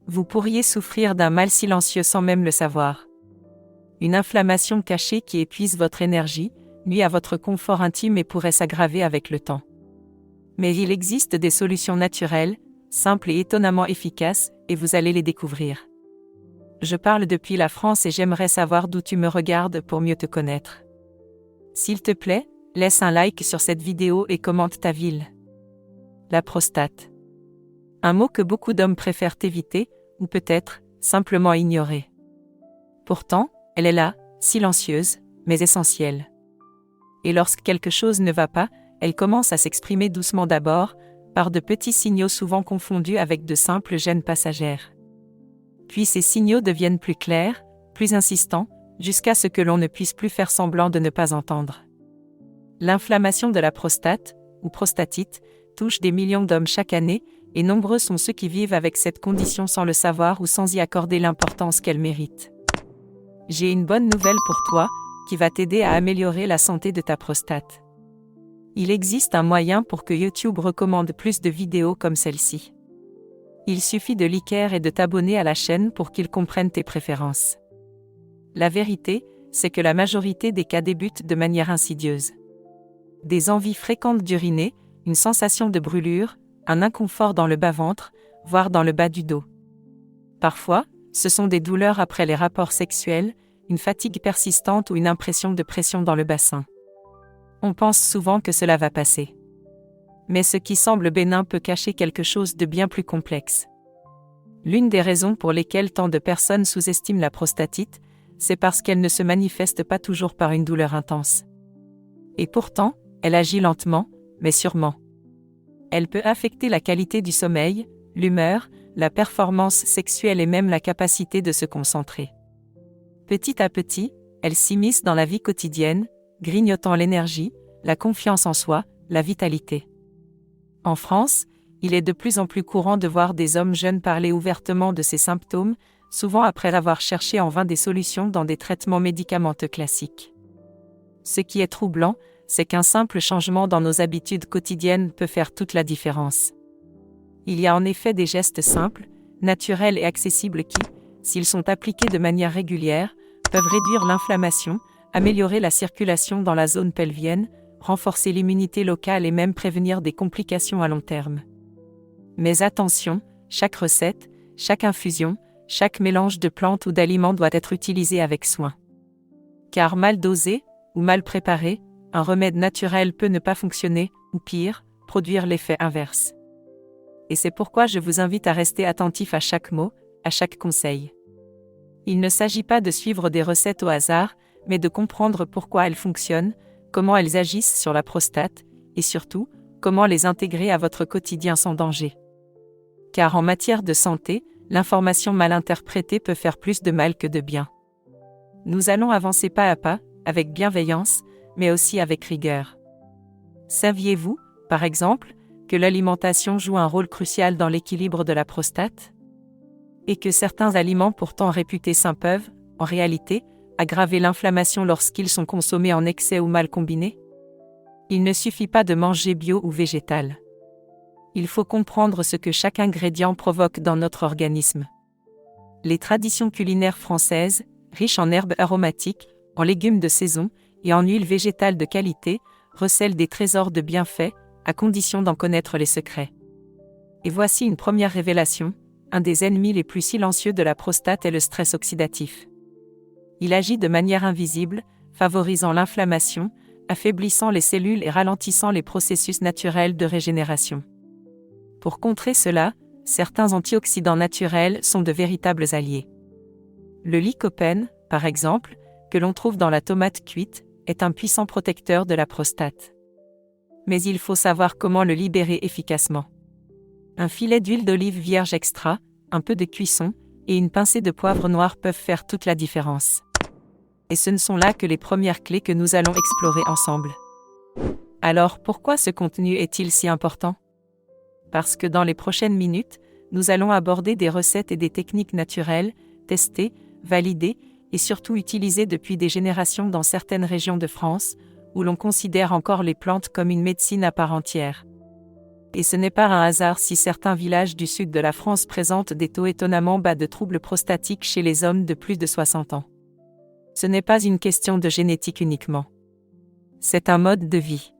Vous pourriez souffrir d'un mal silencieux sans même le savoir. Une inflammation cachée qui épuise votre énergie, nuit à votre confort intime et pourrait s'aggraver avec le temps. Mais il existe des solutions naturelles, simples et étonnamment efficaces, et vous allez les découvrir. Je parle depuis la France et j'aimerais savoir d'où tu me regardes pour mieux te connaître. S'il te plaît, laisse un like sur cette vidéo et commente ta ville. La prostate. Un mot que beaucoup d'hommes préfèrent éviter, ou peut-être, simplement ignorer. Pourtant, elle est là, silencieuse, mais essentielle. Et lorsque quelque chose ne va pas, elle commence à s'exprimer doucement d'abord, par de petits signaux souvent confondus avec de simples gênes passagères. Puis ces signaux deviennent plus clairs, plus insistants, jusqu'à ce que l'on ne puisse plus faire semblant de ne pas entendre. L'inflammation de la prostate, ou prostatite, touche des millions d'hommes chaque année, et nombreux sont ceux qui vivent avec cette condition sans le savoir ou sans y accorder l'importance qu'elle mérite. J'ai une bonne nouvelle pour toi, qui va t'aider à améliorer la santé de ta prostate. Il existe un moyen pour que YouTube recommande plus de vidéos comme celle-ci. Il suffit de liker et de t'abonner à la chaîne pour qu'il comprenne tes préférences. La vérité, c'est que la majorité des cas débutent de manière insidieuse. Des envies fréquentes d'uriner, une sensation de brûlure, un inconfort dans le bas-ventre, voire dans le bas du dos. Parfois, ce sont des douleurs après les rapports sexuels, une fatigue persistante ou une impression de pression dans le bassin. On pense souvent que cela va passer. Mais ce qui semble bénin peut cacher quelque chose de bien plus complexe. L'une des raisons pour lesquelles tant de personnes sous-estiment la prostatite, c'est parce qu'elle ne se manifeste pas toujours par une douleur intense. Et pourtant, elle agit lentement, mais sûrement. Elle peut affecter la qualité du sommeil, l'humeur, la performance sexuelle et même la capacité de se concentrer. Petit à petit, elle s'immisce dans la vie quotidienne, grignotant l'énergie, la confiance en soi, la vitalité. En France, il est de plus en plus courant de voir des hommes jeunes parler ouvertement de ces symptômes, souvent après avoir cherché en vain des solutions dans des traitements médicamenteux classiques. Ce qui est troublant, c'est qu'un simple changement dans nos habitudes quotidiennes peut faire toute la différence. Il y a en effet des gestes simples, naturels et accessibles qui, s'ils sont appliqués de manière régulière, peuvent réduire l'inflammation, améliorer la circulation dans la zone pelvienne, renforcer l'immunité locale et même prévenir des complications à long terme. Mais attention, chaque recette, chaque infusion, chaque mélange de plantes ou d'aliments doit être utilisé avec soin. Car mal dosé, ou mal préparé, un remède naturel peut ne pas fonctionner, ou pire, produire l'effet inverse. Et c'est pourquoi je vous invite à rester attentif à chaque mot, à chaque conseil. Il ne s'agit pas de suivre des recettes au hasard, mais de comprendre pourquoi elles fonctionnent, comment elles agissent sur la prostate, et surtout, comment les intégrer à votre quotidien sans danger. Car en matière de santé, l'information mal interprétée peut faire plus de mal que de bien. Nous allons avancer pas à pas, avec bienveillance, mais aussi avec rigueur. Saviez-vous, par exemple, que l'alimentation joue un rôle crucial dans l'équilibre de la prostate ? Et que certains aliments pourtant réputés sains peuvent, en réalité, aggraver l'inflammation lorsqu'ils sont consommés en excès ou mal combinés ? Il ne suffit pas de manger bio ou végétal. Il faut comprendre ce que chaque ingrédient provoque dans notre organisme. Les traditions culinaires françaises, riches en herbes aromatiques, en légumes de saison et en huiles végétales de qualité, recèlent des trésors de bienfaits, à condition d'en connaître les secrets. Et voici une première révélation, un des ennemis les plus silencieux de la prostate est le stress oxydatif. Il agit de manière invisible, favorisant l'inflammation, affaiblissant les cellules et ralentissant les processus naturels de régénération. Pour contrer cela, certains antioxydants naturels sont de véritables alliés. Le lycopène, par exemple, que l'on trouve dans la tomate cuite, est un puissant protecteur de la prostate. Mais il faut savoir comment le libérer efficacement. Un filet d'huile d'olive vierge extra, un peu de cuisson, et une pincée de poivre noir peuvent faire toute la différence. Et ce ne sont là que les premières clés que nous allons explorer ensemble. Alors pourquoi ce contenu est-il si important ? Parce que dans les prochaines minutes, nous allons aborder des recettes et des techniques naturelles, testées, validées, et surtout utilisées depuis des générations dans certaines régions de France, où l'on considère encore les plantes comme une médecine à part entière. Et ce n'est pas un hasard si certains villages du sud de la France présentent des taux étonnamment bas de troubles prostatiques chez les hommes de plus de 60 ans. Ce n'est pas une question de génétique uniquement. C'est un mode de vie.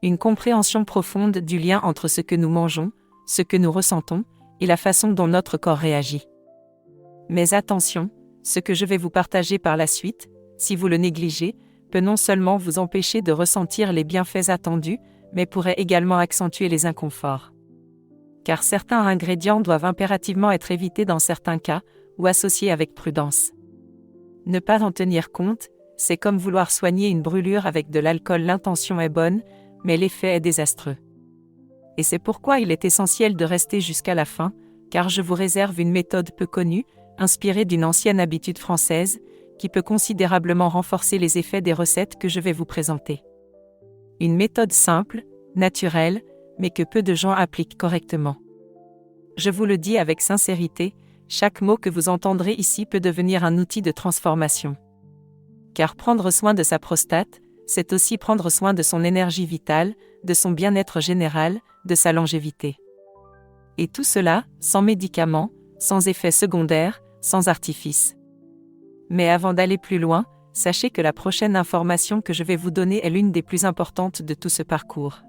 Une compréhension profonde du lien entre ce que nous mangeons, ce que nous ressentons, et la façon dont notre corps réagit. Mais attention, ce que je vais vous partager par la suite, si vous le négligez, peut non seulement vous empêcher de ressentir les bienfaits attendus, mais pourrait également accentuer les inconforts. Car certains ingrédients doivent impérativement être évités dans certains cas, ou associés avec prudence. Ne pas en tenir compte, c'est comme vouloir soigner une brûlure avec de l'alcool. L'intention est bonne, mais l'effet est désastreux. Et c'est pourquoi il est essentiel de rester jusqu'à la fin, car je vous réserve une méthode peu connue, inspirée d'une ancienne habitude française, qui peut considérablement renforcer les effets des recettes que je vais vous présenter. Une méthode simple, naturelle, mais que peu de gens appliquent correctement. Je vous le dis avec sincérité, chaque mot que vous entendrez ici peut devenir un outil de transformation. Car prendre soin de sa prostate, c'est aussi prendre soin de son énergie vitale, de son bien-être général, de sa longévité. Et tout cela, sans médicaments, sans effets secondaires, sans artifice. Mais avant d'aller plus loin, sachez que la prochaine information que je vais vous donner est l'une des plus importantes de tout ce parcours.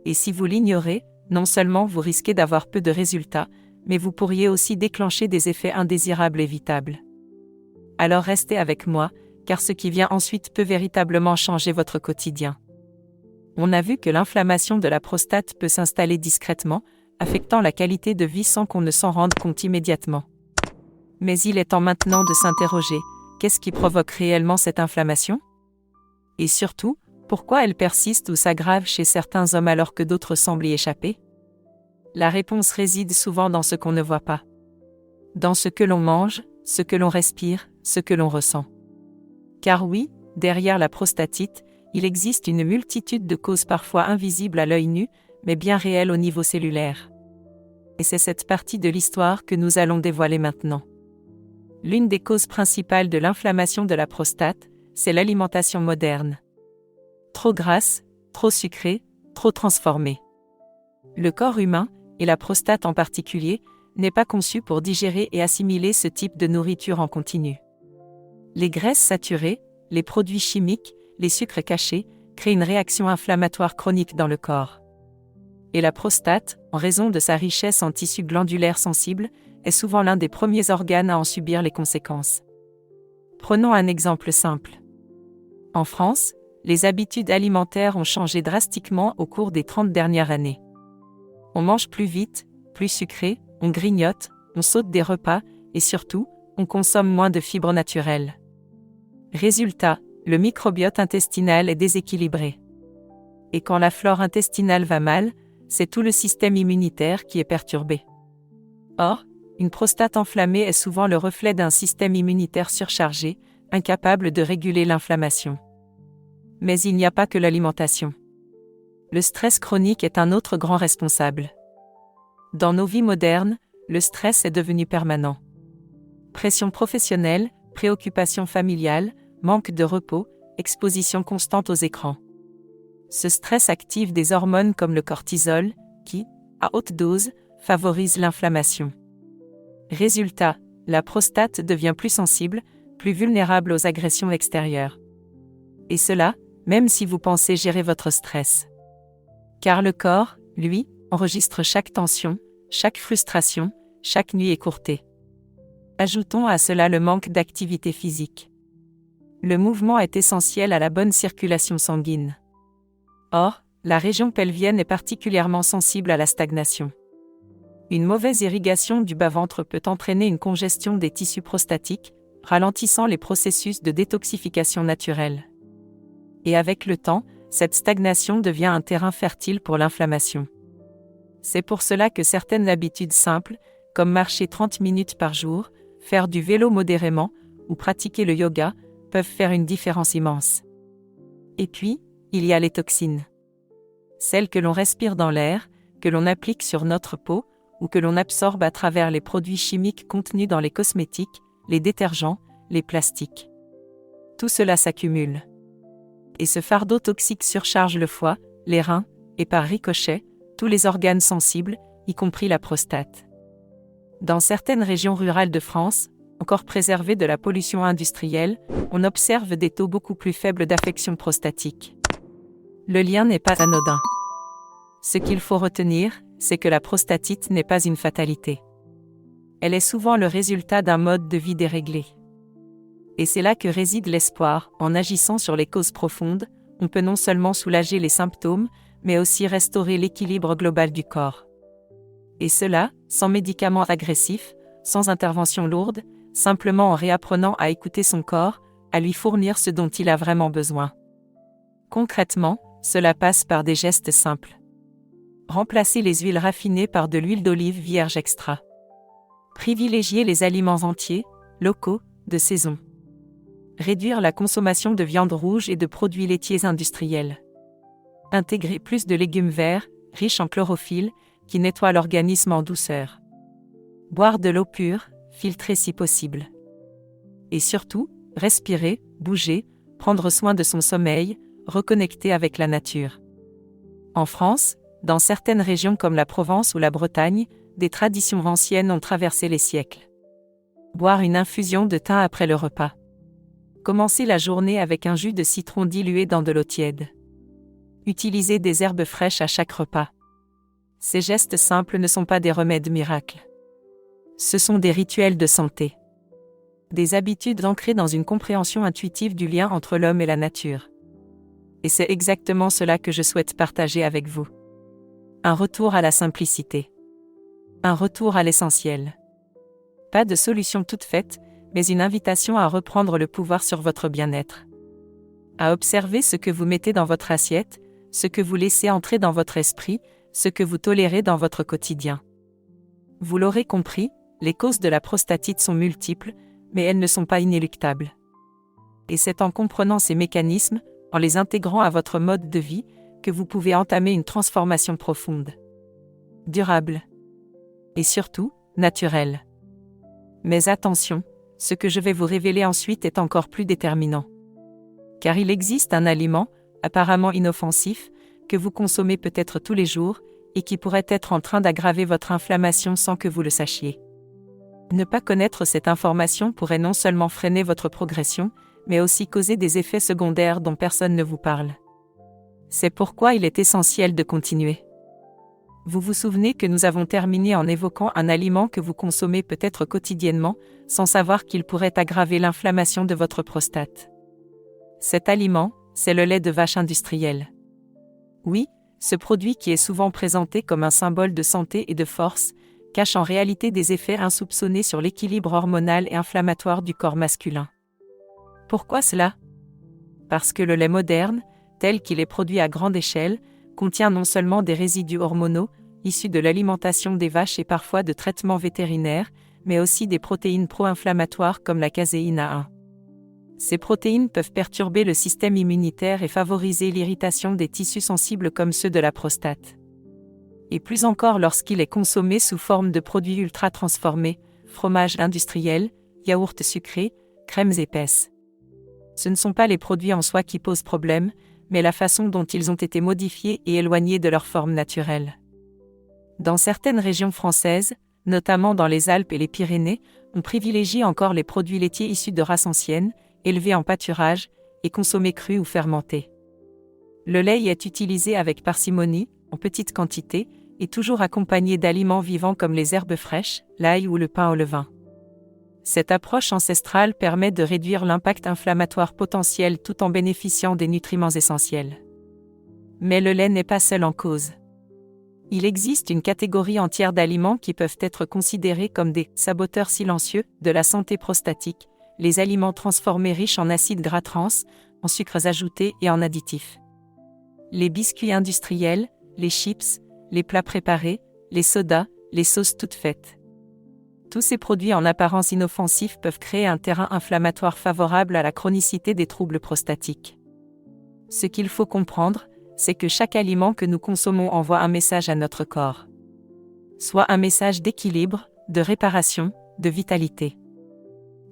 Et si vous l'ignorez, non seulement vous risquez d'avoir peu de résultats, mais vous pourriez aussi déclencher des effets indésirables évitables. Alors restez avec moi, car ce qui vient ensuite peut véritablement changer votre quotidien. On a vu que l'inflammation de la prostate peut s'installer discrètement, affectant la qualité de vie sans qu'on ne s'en rende compte immédiatement. Mais il est temps maintenant de s'interroger, qu'est-ce qui provoque réellement cette inflammation ? Et surtout, pourquoi elle persiste ou s'aggrave chez certains hommes alors que d'autres semblent y échapper ? La réponse réside souvent dans ce qu'on ne voit pas. Dans ce que l'on mange, ce que l'on respire, ce que l'on ressent. Car oui, derrière la prostatite, il existe une multitude de causes parfois invisibles à l'œil nu, mais bien réelles au niveau cellulaire. Et c'est cette partie de l'histoire que nous allons dévoiler maintenant. L'une des causes principales de l'inflammation de la prostate, c'est l'alimentation moderne. Trop grasse, trop sucrée, trop transformée. Le corps humain, et la prostate en particulier, n'est pas conçu pour digérer et assimiler ce type de nourriture en continu. Les graisses saturées, les produits chimiques, les sucres cachés, créent une réaction inflammatoire chronique dans le corps. Et la prostate, en raison de sa richesse en tissus glandulaires sensibles, est souvent l'un des premiers organes à en subir les conséquences. Prenons un exemple simple. En France, les habitudes alimentaires ont changé drastiquement au cours des 30 dernières années. On mange plus vite, plus sucré, on grignote, on saute des repas, et surtout, on consomme moins de fibres naturelles. Résultat, le microbiote intestinal est déséquilibré. Et quand la flore intestinale va mal, c'est tout le système immunitaire qui est perturbé. Or, une prostate enflammée est souvent le reflet d'un système immunitaire surchargé, incapable de réguler l'inflammation. Mais il n'y a pas que l'alimentation. Le stress chronique est un autre grand responsable. Dans nos vies modernes, le stress est devenu permanent. Pression professionnelle, préoccupations familiales, manque de repos, exposition constante aux écrans. Ce stress active des hormones comme le cortisol, qui, à haute dose, favorise l'inflammation. Résultat, la prostate devient plus sensible, plus vulnérable aux agressions extérieures. Et cela, même si vous pensez gérer votre stress. Car le corps, lui, enregistre chaque tension, chaque frustration, chaque nuit écourtée. Ajoutons à cela le manque d'activité physique. Le mouvement est essentiel à la bonne circulation sanguine. Or, la région pelvienne est particulièrement sensible à la stagnation. Une mauvaise irrigation du bas-ventre peut entraîner une congestion des tissus prostatiques, ralentissant les processus de détoxification naturelle. Et avec le temps, cette stagnation devient un terrain fertile pour l'inflammation. C'est pour cela que certaines habitudes simples, comme marcher 30 minutes par jour, faire du vélo modérément, ou pratiquer le yoga, peuvent faire une différence immense. Et puis, il y a les toxines. Celles que l'on respire dans l'air, que l'on applique sur notre peau, ou que l'on absorbe à travers les produits chimiques contenus dans les cosmétiques, les détergents, les plastiques. Tout cela s'accumule. Et ce fardeau toxique surcharge le foie, les reins, et par ricochet, tous les organes sensibles, y compris la prostate. Dans certaines régions rurales de France, encore préservées de la pollution industrielle, on observe des taux beaucoup plus faibles d'affection prostatique. Le lien n'est pas anodin. Ce qu'il faut retenir, c'est que la prostatite n'est pas une fatalité. Elle est souvent le résultat d'un mode de vie déréglé. Et c'est là que réside l'espoir. En agissant sur les causes profondes, on peut non seulement soulager les symptômes, mais aussi restaurer l'équilibre global du corps. Et cela, sans médicaments agressifs, sans intervention lourde, simplement en réapprenant à écouter son corps, à lui fournir ce dont il a vraiment besoin. Concrètement, cela passe par des gestes simples. Remplacer les huiles raffinées par de l'huile d'olive vierge extra. Privilégier les aliments entiers, locaux, de saison. Réduire la consommation de viande rouge et de produits laitiers industriels. Intégrer plus de légumes verts, riches en chlorophylle, qui nettoient l'organisme en douceur. Boire de l'eau pure, filtrée si possible. Et surtout, respirer, bouger, prendre soin de son sommeil, reconnecter avec la nature. En France, dans certaines régions comme la Provence ou la Bretagne, des traditions anciennes ont traversé les siècles. Boire une infusion de thym après le repas. Commencer la journée avec un jus de citron dilué dans de l'eau tiède. Utiliser des herbes fraîches à chaque repas. Ces gestes simples ne sont pas des remèdes miracles. Ce sont des rituels de santé. Des habitudes ancrées dans une compréhension intuitive du lien entre l'homme et la nature. Et c'est exactement cela que je souhaite partager avec vous. Un retour à la simplicité. Un retour à l'essentiel. Pas de solution toute faite, mais une invitation à reprendre le pouvoir sur votre bien-être. À observer ce que vous mettez dans votre assiette, ce que vous laissez entrer dans votre esprit, ce que vous tolérez dans votre quotidien. Vous l'aurez compris, les causes de la prostatite sont multiples, mais elles ne sont pas inéluctables. Et c'est en comprenant ces mécanismes, en les intégrant à votre mode de vie, que vous pouvez entamer une transformation profonde. Durable. Et surtout, naturelle. Mais attention, ce que je vais vous révéler ensuite est encore plus déterminant. Car il existe un aliment, apparemment inoffensif, que vous consommez peut-être tous les jours, et qui pourrait être en train d'aggraver votre inflammation sans que vous le sachiez. Ne pas connaître cette information pourrait non seulement freiner votre progression, mais aussi causer des effets secondaires dont personne ne vous parle. C'est pourquoi il est essentiel de continuer. Vous vous souvenez que nous avons terminé en évoquant un aliment que vous consommez peut-être quotidiennement, sans savoir qu'il pourrait aggraver l'inflammation de votre prostate. Cet aliment, c'est le lait de vache industriel. Oui, ce produit qui est souvent présenté comme un symbole de santé et de force, cache en réalité des effets insoupçonnés sur l'équilibre hormonal et inflammatoire du corps masculin. Pourquoi cela ? Parce que le lait moderne, tel qu'il est produit à grande échelle, contient non seulement des résidus hormonaux, issus de l'alimentation des vaches et parfois de traitements vétérinaires, mais aussi des protéines pro-inflammatoires comme la caséine A1. Ces protéines peuvent perturber le système immunitaire et favoriser l'irritation des tissus sensibles comme ceux de la prostate. Et plus encore lorsqu'il est consommé sous forme de produits ultra transformés, fromage industriel, yaourts sucrés, crèmes épaisses. Ce ne sont pas les produits en soi qui posent problème, mais la façon dont ils ont été modifiés et éloignés de leur forme naturelle. Dans certaines régions françaises, notamment dans les Alpes et les Pyrénées, on privilégie encore les produits laitiers issus de races anciennes, élevés en pâturage, et consommés crus ou fermentés. Le lait y est utilisé avec parcimonie, en petite quantité, et toujours accompagné d'aliments vivants comme les herbes fraîches, l'ail ou le pain au levain. Cette approche ancestrale permet de réduire l'impact inflammatoire potentiel tout en bénéficiant des nutriments essentiels. Mais le lait n'est pas seul en cause. Il existe une catégorie entière d'aliments qui peuvent être considérés comme des « saboteurs silencieux » de la santé prostatique, les aliments transformés riches en acides gras trans, en sucres ajoutés et en additifs. Les biscuits industriels, les chips, les plats préparés, les sodas, les sauces toutes faites. Tous ces produits en apparence inoffensifs peuvent créer un terrain inflammatoire favorable à la chronicité des troubles prostatiques. Ce qu'il faut comprendre, c'est que chaque aliment que nous consommons envoie un message à notre corps. Soit un message d'équilibre, de réparation, de vitalité.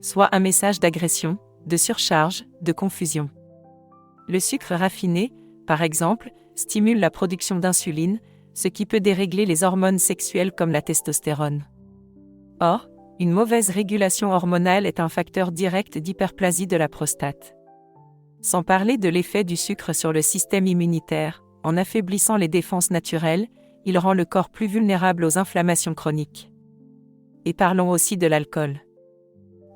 Soit un message d'agression, de surcharge, de confusion. Le sucre raffiné, par exemple, stimule la production d'insuline, ce qui peut dérégler les hormones sexuelles comme la testostérone. Or, une mauvaise régulation hormonale est un facteur direct d'hyperplasie de la prostate. Sans parler de l'effet du sucre sur le système immunitaire, en affaiblissant les défenses naturelles, il rend le corps plus vulnérable aux inflammations chroniques. Et parlons aussi de l'alcool.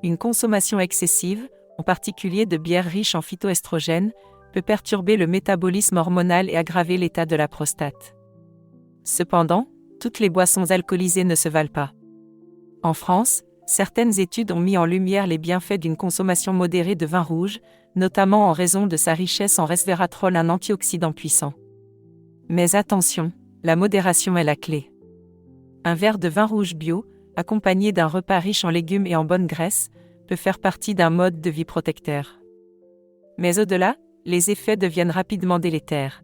Une consommation excessive, en particulier de bières riches en phytoestrogènes, peut perturber le métabolisme hormonal et aggraver l'état de la prostate. Cependant, toutes les boissons alcoolisées ne se valent pas. En France, certaines études ont mis en lumière les bienfaits d'une consommation modérée de vin rouge, notamment en raison de sa richesse en resveratrol, un antioxydant puissant. Mais attention, la modération est la clé. Un verre de vin rouge bio, accompagné d'un repas riche en légumes et en bonne graisse, peut faire partie d'un mode de vie protecteur. Mais au-delà, les effets deviennent rapidement délétères.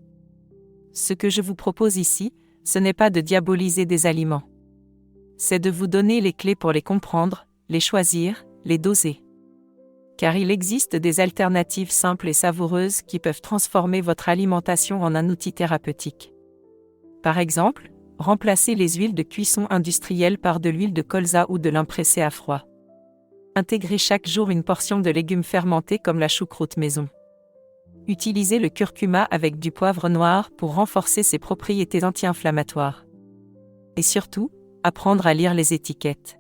Ce que je vous propose ici, ce n'est pas de diaboliser des aliments. C'est de vous donner les clés pour les comprendre, les choisir, les doser. Car il existe des alternatives simples et savoureuses qui peuvent transformer votre alimentation en un outil thérapeutique. Par exemple, remplacez les huiles de cuisson industrielles par de l'huile de colza ou de lin pressé à froid. Intégrez chaque jour une portion de légumes fermentés comme la choucroute maison. Utilisez le curcuma avec du poivre noir pour renforcer ses propriétés anti-inflammatoires. Et surtout, apprendre à lire les étiquettes.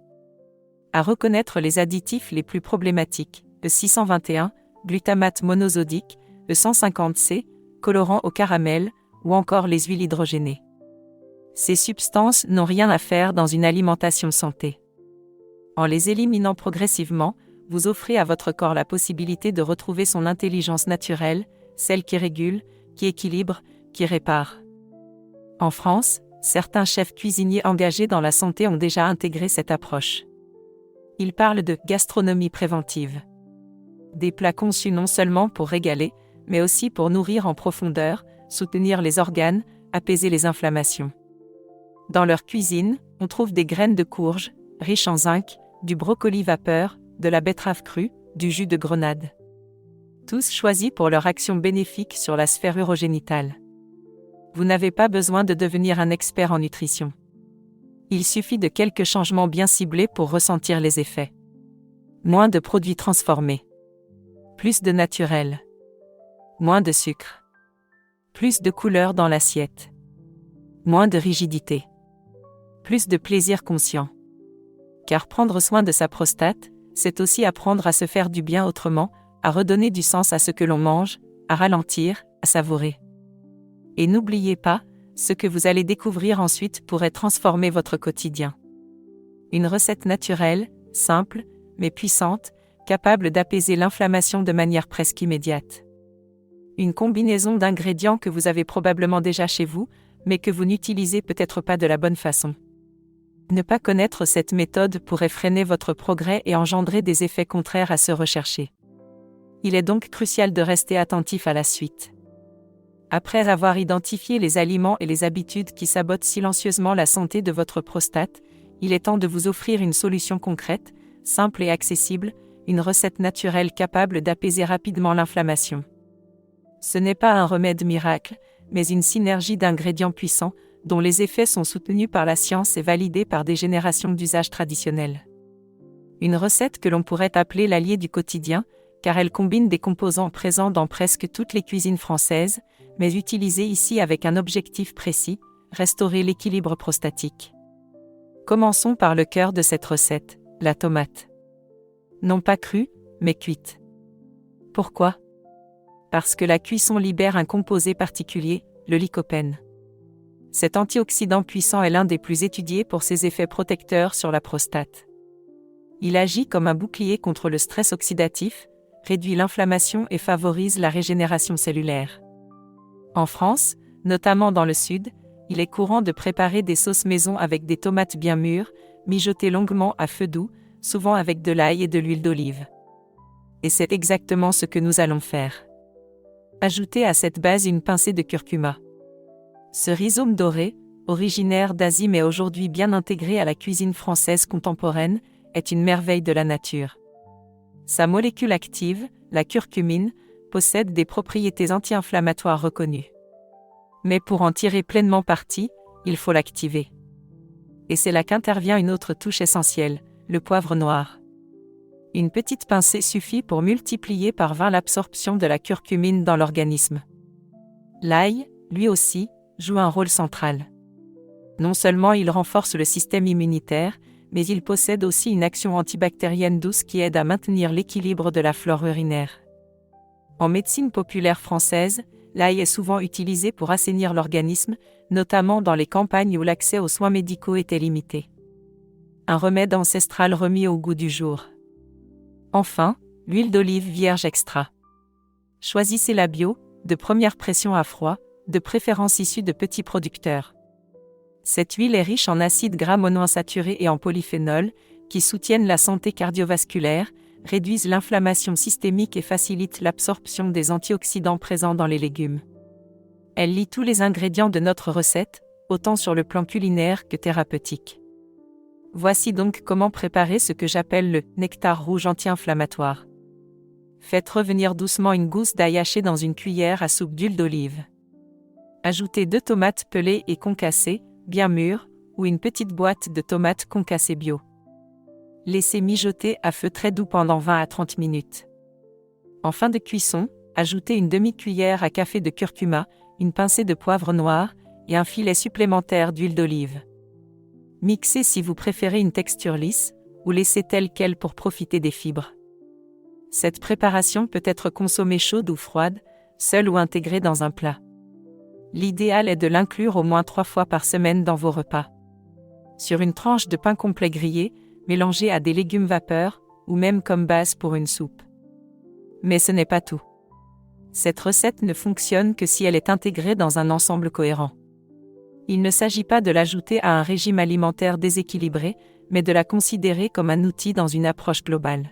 À reconnaître les additifs les plus problématiques, E621, glutamate monosodique, E150C, colorant au caramel, ou encore les huiles hydrogénées. Ces substances n'ont rien à faire dans une alimentation santé. En les éliminant progressivement, vous offrez à votre corps la possibilité de retrouver son intelligence naturelle, celle qui régule, qui équilibre, qui répare. En France, certains chefs cuisiniers engagés dans la santé ont déjà intégré cette approche. Ils parlent de gastronomie préventive. Des plats conçus non seulement pour régaler, mais aussi pour nourrir en profondeur, soutenir les organes, apaiser les inflammations. Dans leur cuisine, on trouve des graines de courge, riches en zinc, du brocoli vapeur, de la betterave crue, du jus de grenade. Tous choisis pour leur action bénéfique sur la sphère urogénitale. Vous n'avez pas besoin de devenir un expert en nutrition. Il suffit de quelques changements bien ciblés pour ressentir les effets. Moins de produits transformés. Plus de naturel. Moins de sucre. Plus de couleur dans l'assiette. Moins de rigidité. Plus de plaisir conscient. Car prendre soin de sa prostate, c'est aussi apprendre à se faire du bien autrement, à redonner du sens à ce que l'on mange, à ralentir, à savourer. Et n'oubliez pas, ce que vous allez découvrir ensuite pourrait transformer votre quotidien. Une recette naturelle, simple, mais puissante, capable d'apaiser l'inflammation de manière presque immédiate. Une combinaison d'ingrédients que vous avez probablement déjà chez vous, mais que vous n'utilisez peut-être pas de la bonne façon. Ne pas connaître cette méthode pourrait freiner votre progrès et engendrer des effets contraires à ceux recherchés. Il est donc crucial de rester attentif à la suite. Après avoir identifié les aliments et les habitudes qui sabotent silencieusement la santé de votre prostate, il est temps de vous offrir une solution concrète, simple et accessible, une recette naturelle capable d'apaiser rapidement l'inflammation. Ce n'est pas un remède miracle, mais une synergie d'ingrédients puissants, dont les effets sont soutenus par la science et validés par des générations d'usages traditionnels. Une recette que l'on pourrait appeler l'allié du quotidien, car elle combine des composants présents dans presque toutes les cuisines françaises, mais utilisés ici avec un objectif précis, restaurer l'équilibre prostatique. Commençons par le cœur de cette recette, la tomate. Non pas crue, mais cuite. Pourquoi ? Parce que la cuisson libère un composé particulier, le lycopène. Cet antioxydant puissant est l'un des plus étudiés pour ses effets protecteurs sur la prostate. Il agit comme un bouclier contre le stress oxydatif, réduit l'inflammation et favorise la régénération cellulaire. En France, notamment dans le sud, il est courant de préparer des sauces maison avec des tomates bien mûres, mijotées longuement à feu doux, souvent avec de l'ail et de l'huile d'olive. Et c'est exactement ce que nous allons faire. Ajoutez à cette base une pincée de curcuma. Ce rhizome doré, originaire d'Asie mais aujourd'hui bien intégré à la cuisine française contemporaine, est une merveille de la nature. Sa molécule active, la curcumine, possède des propriétés anti-inflammatoires reconnues. Mais pour en tirer pleinement parti, il faut l'activer. Et c'est là qu'intervient une autre touche essentielle, le poivre noir. Une petite pincée suffit pour multiplier par 20 l'absorption de la curcumine dans l'organisme. L'ail, lui aussi, joue un rôle central. Non seulement il renforce le système immunitaire, mais il possède aussi une action antibactérienne douce qui aide à maintenir l'équilibre de la flore urinaire. En médecine populaire française, l'ail est souvent utilisé pour assainir l'organisme, notamment dans les campagnes où l'accès aux soins médicaux était limité. Un remède ancestral remis au goût du jour. Enfin, l'huile d'olive vierge extra. Choisissez la bio, de première pression à froid, de préférence issue de petits producteurs. Cette huile est riche en acides gras monoinsaturés et en polyphénols, qui soutiennent la santé cardiovasculaire, réduisent l'inflammation systémique et facilitent l'absorption des antioxydants présents dans les légumes. Elle lie tous les ingrédients de notre recette, autant sur le plan culinaire que thérapeutique. Voici donc comment préparer ce que j'appelle le nectar rouge anti-inflammatoire. Faites revenir doucement une gousse d'ail haché dans une cuillère à soupe d'huile d'olive. Ajoutez 2 tomates pelées et concassées, bien mûres, ou une petite boîte de tomates concassées bio. Laissez mijoter à feu très doux pendant 20 à 30 minutes. En fin de cuisson, ajoutez une demi-cuillère à café de curcuma, une pincée de poivre noir et un filet supplémentaire d'huile d'olive. Mixez si vous préférez une texture lisse, ou laissez telle quelle pour profiter des fibres. Cette préparation peut être consommée chaude ou froide, seule ou intégrée dans un plat. L'idéal est de l'inclure au moins 3 fois par semaine dans vos repas. Sur une tranche de pain complet grillé, mélangé à des légumes vapeur, ou même comme base pour une soupe. Mais ce n'est pas tout. Cette recette ne fonctionne que si elle est intégrée dans un ensemble cohérent. Il ne s'agit pas de l'ajouter à un régime alimentaire déséquilibré, mais de la considérer comme un outil dans une approche globale.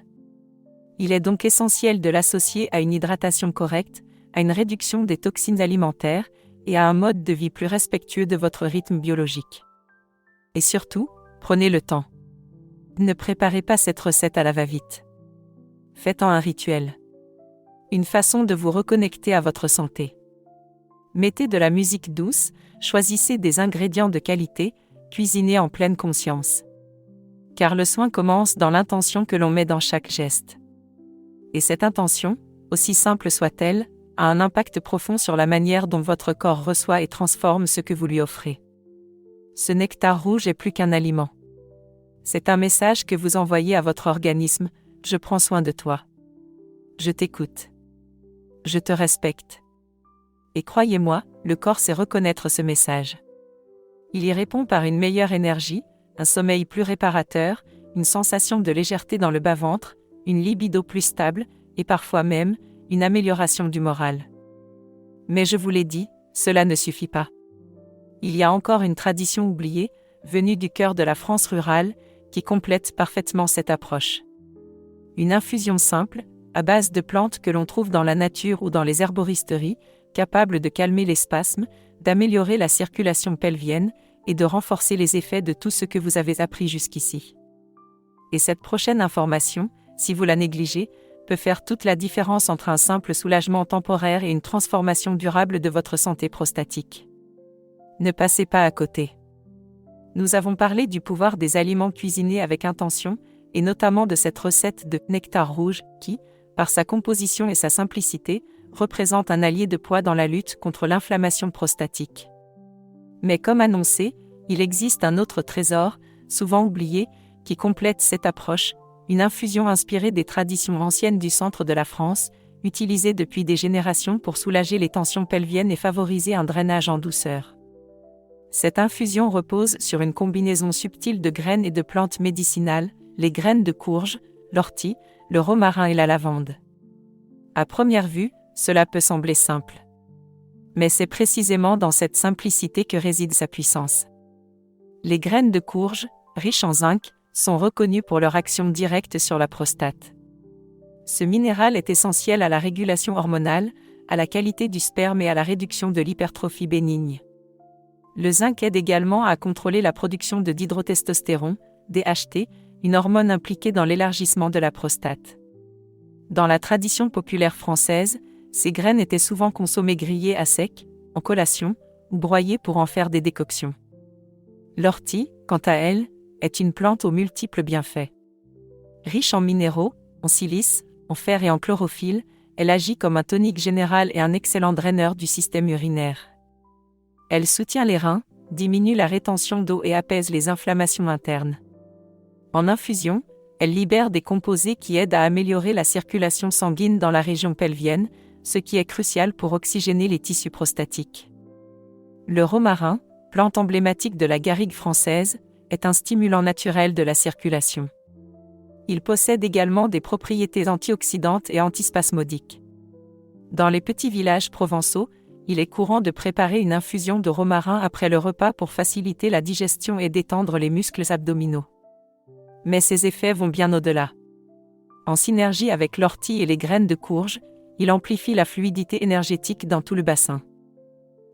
Il est donc essentiel de l'associer à une hydratation correcte, à une réduction des toxines alimentaires, et à un mode de vie plus respectueux de votre rythme biologique. Et surtout, prenez le temps. Ne préparez pas cette recette à la va-vite. Faites-en un rituel. Une façon de vous reconnecter à votre santé. Mettez de la musique douce, choisissez des ingrédients de qualité, cuisinez en pleine conscience. Car le soin commence dans l'intention que l'on met dans chaque geste. Et cette intention, aussi simple soit-elle, a un impact profond sur la manière dont votre corps reçoit et transforme ce que vous lui offrez. Ce nectar rouge est plus qu'un aliment. C'est un message que vous envoyez à votre organisme, je prends soin de toi. Je t'écoute. Je te respecte. Et croyez-moi, le corps sait reconnaître ce message. Il y répond par une meilleure énergie, un sommeil plus réparateur, une sensation de légèreté dans le bas-ventre, une libido plus stable, et parfois même, une amélioration du moral. Mais je vous l'ai dit, cela ne suffit pas. Il y a encore une tradition oubliée, venue du cœur de la France rurale, qui complète parfaitement cette approche. Une infusion simple, à base de plantes que l'on trouve dans la nature ou dans les herboristeries, capable de calmer les spasmes, d'améliorer la circulation pelvienne et de renforcer les effets de tout ce que vous avez appris jusqu'ici. Et cette prochaine information, si vous la négligez, peut faire toute la différence entre un simple soulagement temporaire et une transformation durable de votre santé prostatique. Ne passez pas à côté. Nous avons parlé du pouvoir des aliments cuisinés avec intention, et notamment de cette recette de nectar rouge qui, par sa composition et sa simplicité, représente un allié de poids dans la lutte contre l'inflammation prostatique. Mais comme annoncé, il existe un autre trésor, souvent oublié, qui complète cette approche, une infusion inspirée des traditions anciennes du centre de la France, utilisée depuis des générations pour soulager les tensions pelviennes et favoriser un drainage en douceur. Cette infusion repose sur une combinaison subtile de graines et de plantes médicinales, les graines de courge, l'ortie, le romarin et la lavande. À première vue, cela peut sembler simple. Mais c'est précisément dans cette simplicité que réside sa puissance. Les graines de courge, riches en zinc, sont reconnues pour leur action directe sur la prostate. Ce minéral est essentiel à la régulation hormonale, à la qualité du sperme et à la réduction de l'hypertrophie bénigne. Le zinc aide également à contrôler la production de dihydrotestostérone, DHT, une hormone impliquée dans l'élargissement de la prostate. Dans la tradition populaire française, ces graines étaient souvent consommées grillées à sec, en collation, ou broyées pour en faire des décoctions. L'ortie, quant à elle, est une plante aux multiples bienfaits. Riche en minéraux, en silice, en fer et en chlorophylle, elle agit comme un tonique général et un excellent draineur du système urinaire. Elle soutient les reins, diminue la rétention d'eau et apaise les inflammations internes. En infusion, elle libère des composés qui aident à améliorer la circulation sanguine dans la région pelvienne, ce qui est crucial pour oxygéner les tissus prostatiques. Le romarin, plante emblématique de la garrigue française, est un stimulant naturel de la circulation. Il possède également des propriétés antioxydantes et antispasmodiques. Dans les petits villages provençaux, il est courant de préparer une infusion de romarin après le repas pour faciliter la digestion et détendre les muscles abdominaux. Mais ses effets vont bien au-delà. En synergie avec l'ortie et les graines de courge, il amplifie la fluidité énergétique dans tout le bassin.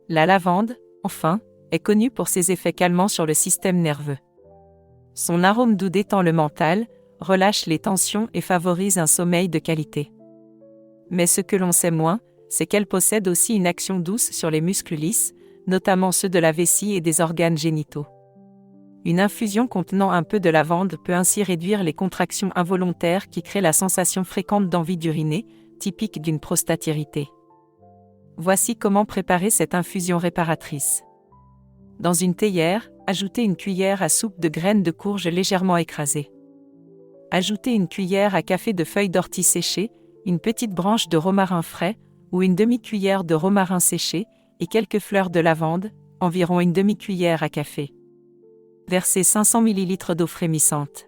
La lavande, enfin, est connue pour ses effets calmants sur le système nerveux. Son arôme doux détend le mental, relâche les tensions et favorise un sommeil de qualité. Mais ce que l'on sait moins, c'est qu'elle possède aussi une action douce sur les muscles lisses, notamment ceux de la vessie et des organes génitaux. Une infusion contenant un peu de lavande peut ainsi réduire les contractions involontaires qui créent la sensation fréquente d'envie d'uriner, typique d'une prostate irritée. Voici comment préparer cette infusion réparatrice. Dans une théière, ajoutez une cuillère à soupe de graines de courge légèrement écrasées. Ajoutez une cuillère à café de feuilles d'ortie séchées, une petite branche de romarin frais, ou une demi-cuillère de romarin séché, et quelques fleurs de lavande, environ une demi-cuillère à café. Versez 500 ml d'eau frémissante.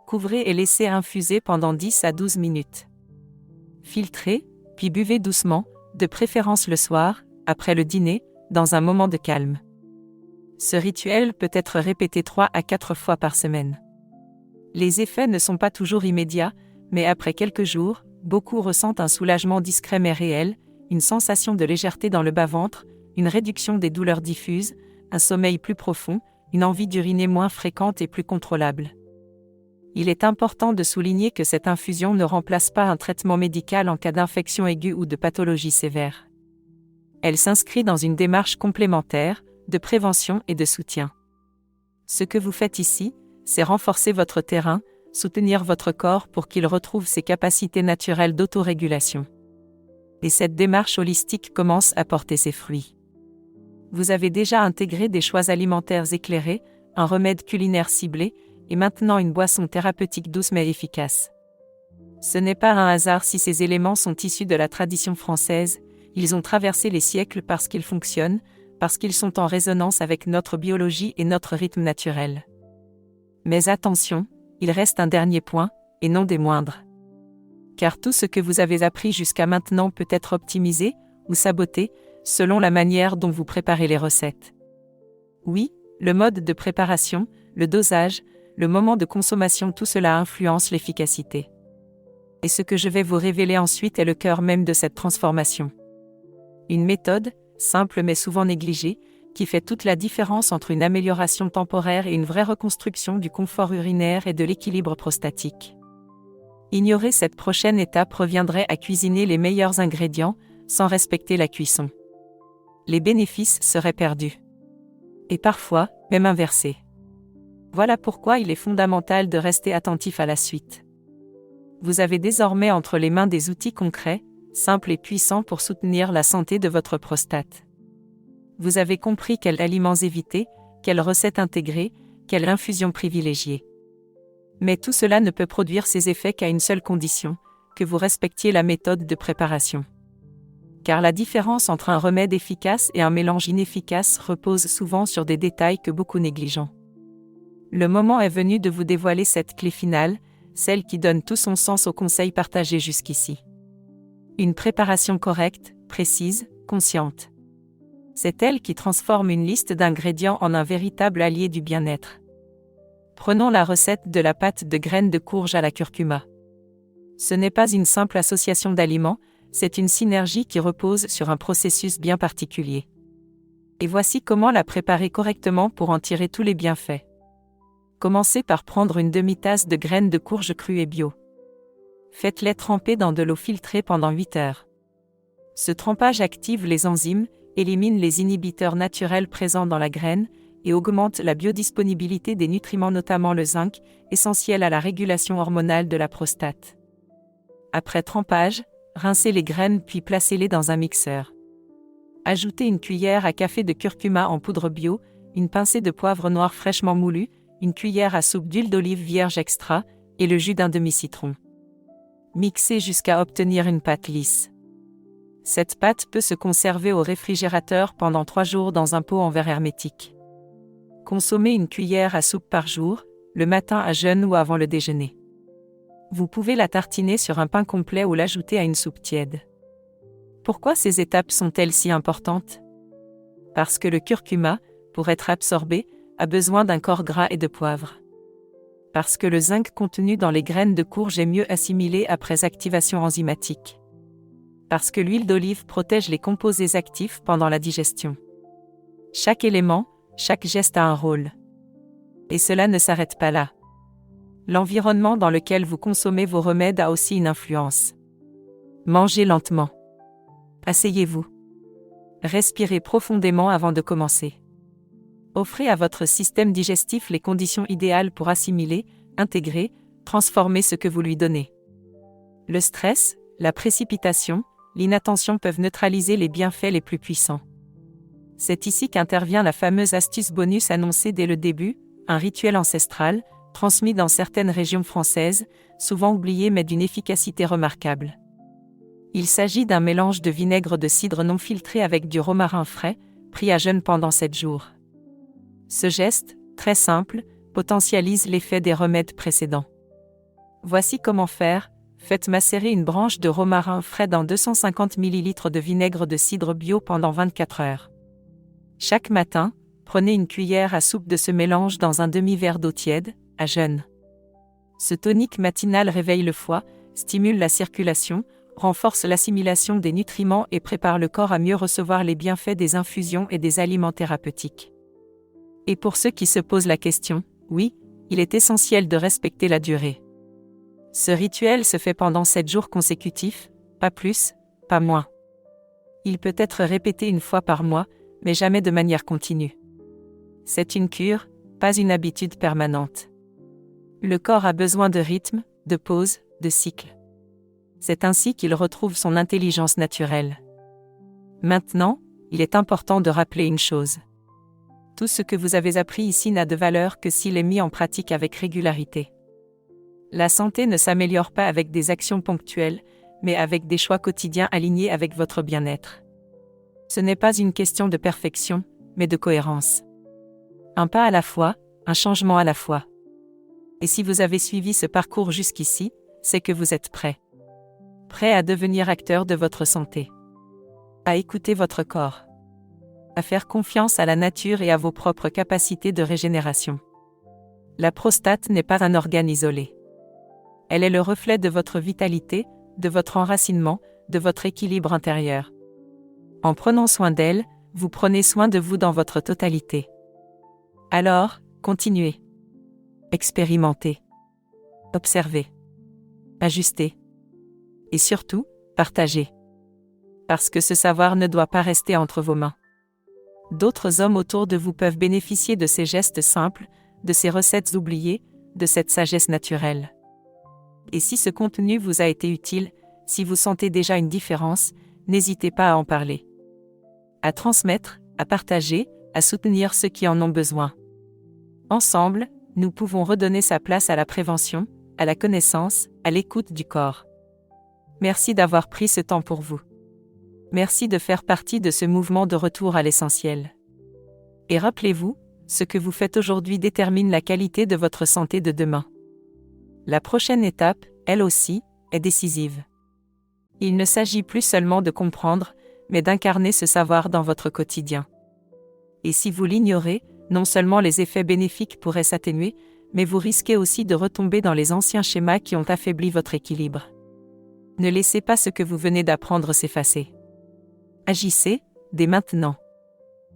Couvrez et laissez infuser pendant 10 à 12 minutes. Filtrez, puis buvez doucement, de préférence le soir, après le dîner, dans un moment de calme. Ce rituel peut être répété 3 à 4 fois par semaine. Les effets ne sont pas toujours immédiats, mais après quelques jours, beaucoup ressentent un soulagement discret mais réel, une sensation de légèreté dans le bas-ventre, une réduction des douleurs diffuses, un sommeil plus profond, une envie d'uriner moins fréquente et plus contrôlable. Il est important de souligner que cette infusion ne remplace pas un traitement médical en cas d'infection aiguë ou de pathologie sévère. Elle s'inscrit dans une démarche complémentaire, de prévention et de soutien. Ce que vous faites ici, c'est renforcer votre terrain, soutenir votre corps pour qu'il retrouve ses capacités naturelles d'autorégulation. Et cette démarche holistique commence à porter ses fruits. Vous avez déjà intégré des choix alimentaires éclairés, un remède culinaire ciblé, et maintenant une boisson thérapeutique douce mais efficace. Ce n'est pas un hasard si ces éléments sont issus de la tradition française, ils ont traversé les siècles parce qu'ils fonctionnent, parce qu'ils sont en résonance avec notre biologie et notre rythme naturel. Mais attention, il reste un dernier point, et non des moindres. Car tout ce que vous avez appris jusqu'à maintenant peut être optimisé, ou saboté, selon la manière dont vous préparez les recettes. Oui, le mode de préparation, le dosage, le moment de consommation, tout cela influence l'efficacité. Et ce que je vais vous révéler ensuite est le cœur même de cette transformation. Une méthode, simple mais souvent négligée, qui fait toute la différence entre une amélioration temporaire et une vraie reconstruction du confort urinaire et de l'équilibre prostatique. Ignorer cette prochaine étape reviendrait à cuisiner les meilleurs ingrédients, sans respecter la cuisson. Les bénéfices seraient perdus. Et parfois, même inversés. Voilà pourquoi il est fondamental de rester attentif à la suite. Vous avez désormais entre les mains des outils concrets, simples et puissants pour soutenir la santé de votre prostate. Vous avez compris quels aliments éviter, quelles recettes intégrer, quelle infusion privilégier. Mais tout cela ne peut produire ses effets qu'à une seule condition, que vous respectiez la méthode de préparation. Car la différence entre un remède efficace et un mélange inefficace repose souvent sur des détails que beaucoup négligent. Le moment est venu de vous dévoiler cette clé finale, celle qui donne tout son sens aux conseils partagés jusqu'ici. Une préparation correcte, précise, consciente. C'est elle qui transforme une liste d'ingrédients en un véritable allié du bien-être. Prenons la recette de la pâte de graines de courge à la curcuma. Ce n'est pas une simple association d'aliments, c'est une synergie qui repose sur un processus bien particulier. Et voici comment la préparer correctement pour en tirer tous les bienfaits. Commencez par prendre une demi-tasse de graines de courge crues et bio. Faites-les tremper dans de l'eau filtrée pendant 8 heures. Ce trempage active les enzymes, élimine les inhibiteurs naturels présents dans la graine, et augmente la biodisponibilité des nutriments, notamment le zinc, essentiel à la régulation hormonale de la prostate. Après trempage, rincez les graines puis placez-les dans un mixeur. Ajoutez une cuillère à café de curcuma en poudre bio, une pincée de poivre noir fraîchement moulu, une cuillère à soupe d'huile d'olive vierge extra et le jus d'un demi-citron. Mixez jusqu'à obtenir une pâte lisse. Cette pâte peut se conserver au réfrigérateur pendant 3 jours dans un pot en verre hermétique. Consommez une cuillère à soupe par jour, le matin à jeûne ou avant le déjeuner. Vous pouvez la tartiner sur un pain complet ou l'ajouter à une soupe tiède. Pourquoi ces étapes sont-elles si importantes? Parce que le curcuma, pour être absorbé, a besoin d'un corps gras et de poivre. Parce que le zinc contenu dans les graines de courge est mieux assimilé après activation enzymatique. Parce que l'huile d'olive protège les composés actifs pendant la digestion. Chaque élément, chaque geste a un rôle. Et cela ne s'arrête pas là. L'environnement dans lequel vous consommez vos remèdes a aussi une influence. Mangez lentement. Asseyez-vous. Respirez profondément avant de commencer. Offrez à votre système digestif les conditions idéales pour assimiler, intégrer, transformer ce que vous lui donnez. Le stress, la précipitation, l'inattention peuvent neutraliser les bienfaits les plus puissants. C'est ici qu'intervient la fameuse astuce bonus annoncée dès le début, un rituel ancestral, transmis dans certaines régions françaises, souvent oublié mais d'une efficacité remarquable. Il s'agit d'un mélange de vinaigre de cidre non filtré avec du romarin frais, pris à jeûne pendant 7 jours. Ce geste, très simple, potentialise l'effet des remèdes précédents. Voici comment faire. Faites macérer une branche de romarin frais dans 250 ml de vinaigre de cidre bio pendant 24 heures. Chaque matin, prenez une cuillère à soupe de ce mélange dans un demi-verre d'eau tiède, à jeûne. Ce tonique matinal réveille le foie, stimule la circulation, renforce l'assimilation des nutriments et prépare le corps à mieux recevoir les bienfaits des infusions et des aliments thérapeutiques. Et pour ceux qui se posent la question, oui, il est essentiel de respecter la durée. Ce rituel se fait pendant 7 jours consécutifs, pas plus, pas moins. Il peut être répété 1 fois par mois, mais jamais de manière continue. C'est une cure, pas une habitude permanente. Le corps a besoin de rythme, de pause, de cycle. C'est ainsi qu'il retrouve son intelligence naturelle. Maintenant, il est important de rappeler une chose. Tout ce que vous avez appris ici n'a de valeur que s'il est mis en pratique avec régularité. La santé ne s'améliore pas avec des actions ponctuelles, mais avec des choix quotidiens alignés avec votre bien-être. Ce n'est pas une question de perfection, mais de cohérence. Un pas à la fois, un changement à la fois. Et si vous avez suivi ce parcours jusqu'ici, c'est que vous êtes prêt. Prêt à devenir acteur de votre santé. À écouter votre corps. À faire confiance à la nature et à vos propres capacités de régénération. La prostate n'est pas un organe isolé. Elle est le reflet de votre vitalité, de votre enracinement, de votre équilibre intérieur. En prenant soin d'elle, vous prenez soin de vous dans votre totalité. Alors, continuez. Expérimentez. Observez. Ajustez. Et surtout, partagez. Parce que ce savoir ne doit pas rester entre vos mains. D'autres hommes autour de vous peuvent bénéficier de ces gestes simples, de ces recettes oubliées, de cette sagesse naturelle. Et si ce contenu vous a été utile, si vous sentez déjà une différence, n'hésitez pas à en parler. À transmettre, à partager, à soutenir ceux qui en ont besoin. Ensemble, nous pouvons redonner sa place à la prévention, à la connaissance, à l'écoute du corps. Merci d'avoir pris ce temps pour vous. Merci de faire partie de ce mouvement de retour à l'essentiel. Et rappelez-vous, ce que vous faites aujourd'hui détermine la qualité de votre santé de demain. La prochaine étape, elle aussi, est décisive. Il ne s'agit plus seulement de comprendre, mais d'incarner ce savoir dans votre quotidien. Et si vous l'ignorez, non seulement les effets bénéfiques pourraient s'atténuer, mais vous risquez aussi de retomber dans les anciens schémas qui ont affaibli votre équilibre. Ne laissez pas ce que vous venez d'apprendre s'effacer. Agissez, dès maintenant.